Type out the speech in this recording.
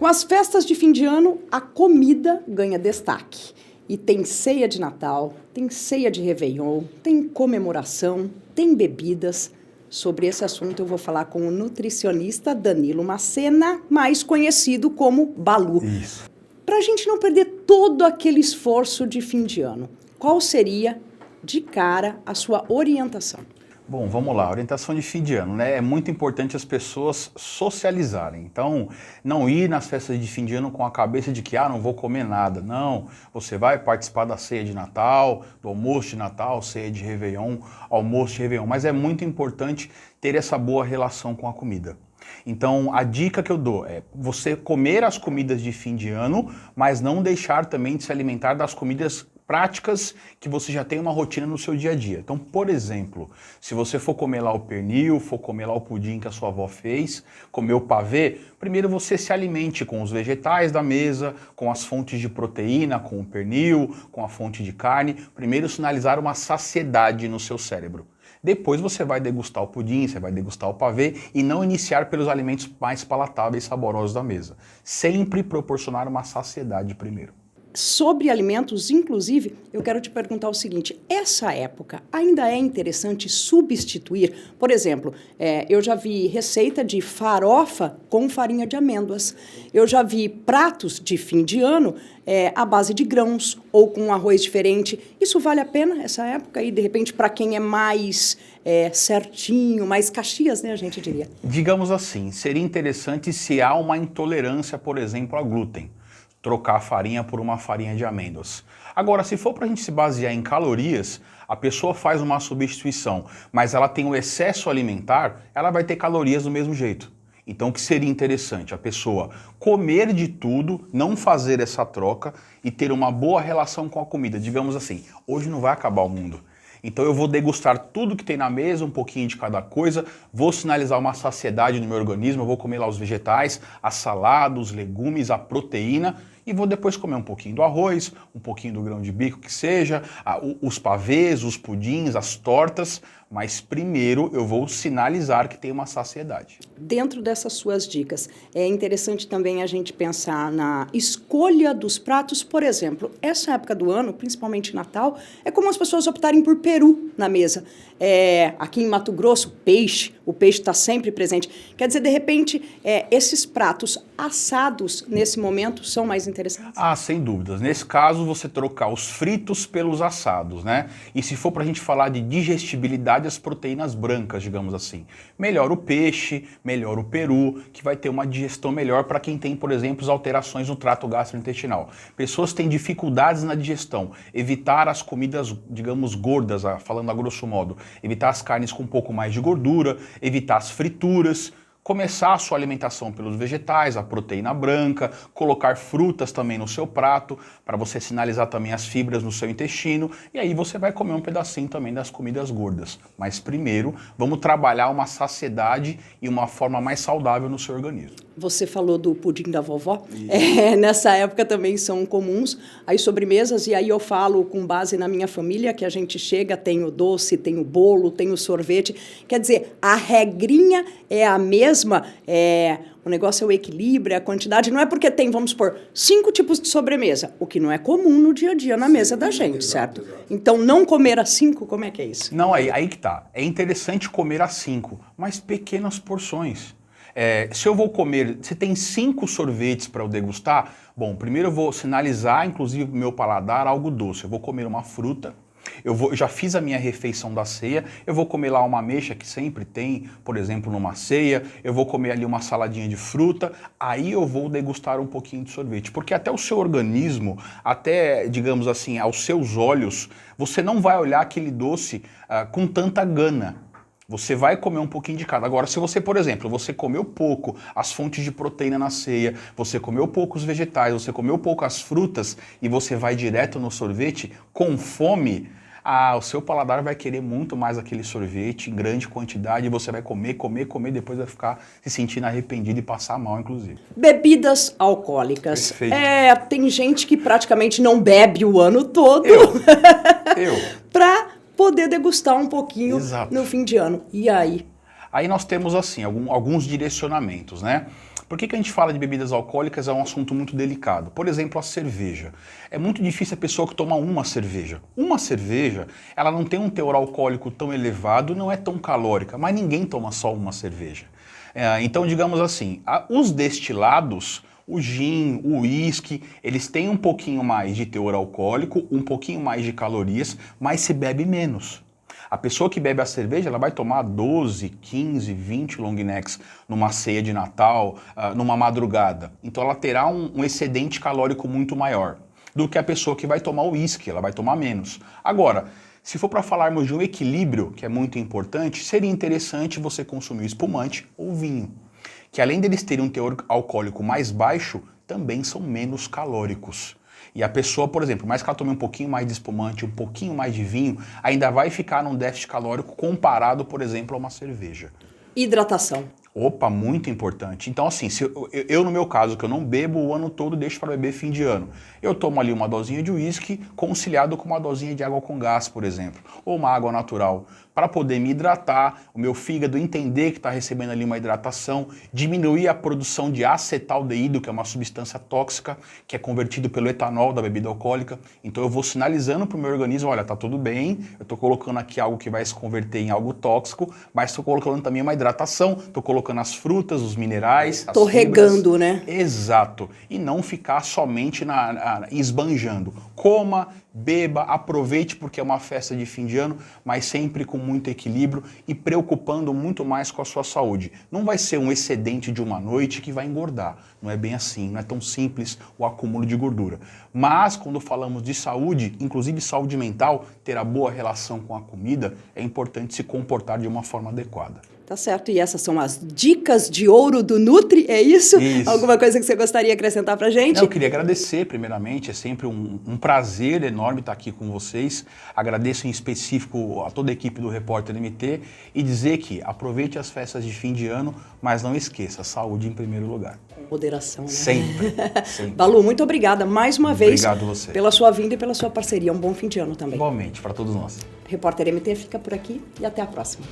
Com as festas de fim de ano, a comida ganha destaque. E tem ceia de Natal, tem ceia de Réveillon, tem comemoração, tem bebidas. Sobre esse assunto eu vou falar com o nutricionista Danilo Macena, mais conhecido como Balu. Isso. Para a gente não perder todo aquele esforço de fim de ano, qual seria, de cara, a sua orientação? Bom, vamos lá, orientação de fim de ano, né? É muito importante as pessoas socializarem. Então, não ir nas festas de fim de ano com a cabeça de que, não vou comer nada. Não, você vai participar da ceia de Natal, do almoço de Natal, ceia de Réveillon, almoço de Réveillon. Mas é muito importante ter essa boa relação com a comida. Então, a dica que eu dou é você comer as comidas de fim de ano, mas não deixar também de se alimentar das comidas práticas que você já tem uma rotina no seu dia a dia. Então, por exemplo, se você for comer lá o pernil, for comer lá o pudim que a sua avó fez, comer o pavê, primeiro você se alimente com os vegetais da mesa, com as fontes de proteína, com o pernil, com a fonte de carne. Primeiro sinalizar uma saciedade no seu cérebro. Depois você vai degustar o pudim, você vai degustar o pavê e não iniciar pelos alimentos mais palatáveis e saborosos da mesa. Sempre proporcionar uma saciedade primeiro. Sobre alimentos, inclusive, eu quero te perguntar o seguinte, essa época ainda é interessante substituir? Por exemplo, eu já vi receita de farofa com farinha de amêndoas. Eu já vi pratos de fim de ano à base de grãos ou com um arroz diferente. Isso vale a pena, essa época? E, de repente, para quem é mais certinho, mais Caxias, né, a gente diria? Digamos assim, seria interessante se há uma intolerância, por exemplo, a glúten. Trocar a farinha por uma farinha de amêndoas. Agora, se for para a gente se basear em calorias, a pessoa faz uma substituição, mas ela tem o excesso alimentar, ela vai ter calorias do mesmo jeito. Então, o que seria interessante? A pessoa comer de tudo, não fazer essa troca e ter uma boa relação com a comida. Digamos assim, hoje não vai acabar o mundo. Então eu vou degustar tudo que tem na mesa, um pouquinho de cada coisa, vou sinalizar uma saciedade no meu organismo, eu vou comer lá os vegetais, a salada, os legumes, a proteína e vou depois comer um pouquinho do arroz, um pouquinho do grão de bico que seja, os pavês, os pudins, as tortas, mas primeiro eu vou sinalizar que tem uma saciedade. Dentro dessas suas dicas, é interessante também a gente pensar na escolha dos pratos. Por exemplo, essa época do ano, principalmente Natal, é como as pessoas optarem por peru na mesa. Aqui em Mato Grosso, o peixe está sempre presente. Quer dizer, de repente, esses pratos assados, nesse momento, são mais interessantes? Sem dúvidas. Nesse caso, você trocar os fritos pelos assados, né? E se for para a gente falar de digestibilidade, as proteínas brancas, digamos assim. Melhor o peixe, melhor o peru, que vai ter uma digestão melhor para quem tem, por exemplo, as alterações no trato gastrointestinal. Pessoas têm dificuldades na digestão. Evitar as comidas, digamos, gordas, falando a grosso modo. Evitar as carnes com um pouco mais de gordura, evitar as frituras. Começar a sua alimentação pelos vegetais, a proteína branca, colocar frutas também no seu prato, para você sinalizar também as fibras no seu intestino, e aí você vai comer um pedacinho também das comidas gordas. Mas primeiro, vamos trabalhar uma saciedade e uma forma mais saudável no seu organismo. Você falou do pudim da vovó, nessa época também são comuns as sobremesas, e aí eu falo com base na minha família, que a gente chega, tem o doce, tem o bolo, tem o sorvete, quer dizer, a regrinha é a mesma, o negócio é o equilíbrio, a quantidade, não é porque tem, vamos supor, 5 tipos de sobremesa, o que não é comum no dia a dia na mesa da gente, certo? Então, não comer a 5, como é que é isso? Não, aí que tá, é interessante comer a 5, mas pequenas porções. Se eu vou comer, se tem 5 sorvetes para eu degustar, bom, primeiro eu vou sinalizar, inclusive, o meu paladar algo doce. Eu vou comer uma fruta, eu já fiz a minha refeição da ceia, eu vou comer lá uma ameixa que sempre tem, por exemplo, numa ceia, eu vou comer ali uma saladinha de fruta, aí eu vou degustar um pouquinho de sorvete. Porque até o seu organismo, até, digamos assim, aos seus olhos, você não vai olhar aquele doce com tanta gana. Você vai comer um pouquinho de cada. Agora, se você, por exemplo, você comeu pouco as fontes de proteína na ceia, você comeu pouco os vegetais, você comeu pouco as frutas e você vai direto no sorvete com fome, o seu paladar vai querer muito mais aquele sorvete em grande quantidade e você vai comer, depois vai ficar se sentindo arrependido e passar mal, inclusive. Bebidas alcoólicas. Perfeito. Tem gente que praticamente não bebe o ano todo. Eu. Para poder degustar um pouquinho Exato. no fim de ano. E aí? Aí nós temos assim, alguns direcionamentos, né? Por que a gente fala de bebidas alcoólicas? É um assunto muito delicado. Por exemplo, a cerveja. É muito difícil a pessoa que toma uma cerveja. Uma cerveja, ela não tem um teor alcoólico tão elevado, não é tão calórica, mas ninguém toma só uma cerveja. Então, digamos assim, os destilados, o gin, o uísque, eles têm um pouquinho mais de teor alcoólico, um pouquinho mais de calorias, mas se bebe menos. A pessoa que bebe a cerveja, ela vai tomar 12, 15, 20 long necks numa ceia de Natal, numa madrugada. Então ela terá um excedente calórico muito maior do que a pessoa que vai tomar o uísque, ela vai tomar menos. Agora, se for para falarmos de um equilíbrio, que é muito importante, seria interessante você consumir espumante ou vinho, que além deles terem um teor alcoólico mais baixo, também são menos calóricos. E a pessoa, por exemplo, mais que ela tome um pouquinho mais de espumante, um pouquinho mais de vinho, ainda vai ficar num déficit calórico comparado, por exemplo, a uma cerveja. Hidratação. Opa, muito importante. Então, assim, se eu no meu caso, que eu não bebo o ano todo, deixo para beber fim de ano. Eu tomo ali uma dosinha de uísque conciliado com uma dosinha de água com gás, por exemplo, ou uma água natural, para poder me hidratar, o meu fígado entender que está recebendo ali uma hidratação, diminuir a produção de acetaldeído, que é uma substância tóxica, que é convertido pelo etanol da bebida alcoólica. Então eu vou sinalizando para o meu organismo, olha, tá tudo bem, eu estou colocando aqui algo que vai se converter em algo tóxico, mas estou colocando também uma hidratação, estou colocando as frutas, os minerais, as fibras. Tô regando, né? Exato. E não ficar somente esbanjando. Coma, beba, aproveite porque é uma festa de fim de ano, mas sempre com muito equilíbrio e preocupando muito mais com a sua saúde. Não vai ser um excedente de uma noite que vai engordar. Não é bem assim, não é tão simples o acúmulo de gordura. Mas quando falamos de saúde, inclusive saúde mental, ter a boa relação com a comida, é importante se comportar de uma forma adequada. Tá certo, e essas são as dicas de ouro do Nutri, é isso? Isso. Alguma coisa que você gostaria de acrescentar pra gente? Eu queria agradecer, primeiramente, é sempre um prazer enorme estar aqui com vocês. Agradeço em específico a toda a equipe do Repórter MT e dizer que aproveite as festas de fim de ano, mas não esqueça, saúde em primeiro lugar. Com moderação, né? Sempre, sempre. Balu, muito obrigada mais uma vez. Obrigado você. Pela sua vinda e pela sua parceria. Um bom fim de ano também. Igualmente, para todos nós. Repórter MT fica por aqui e até a próxima.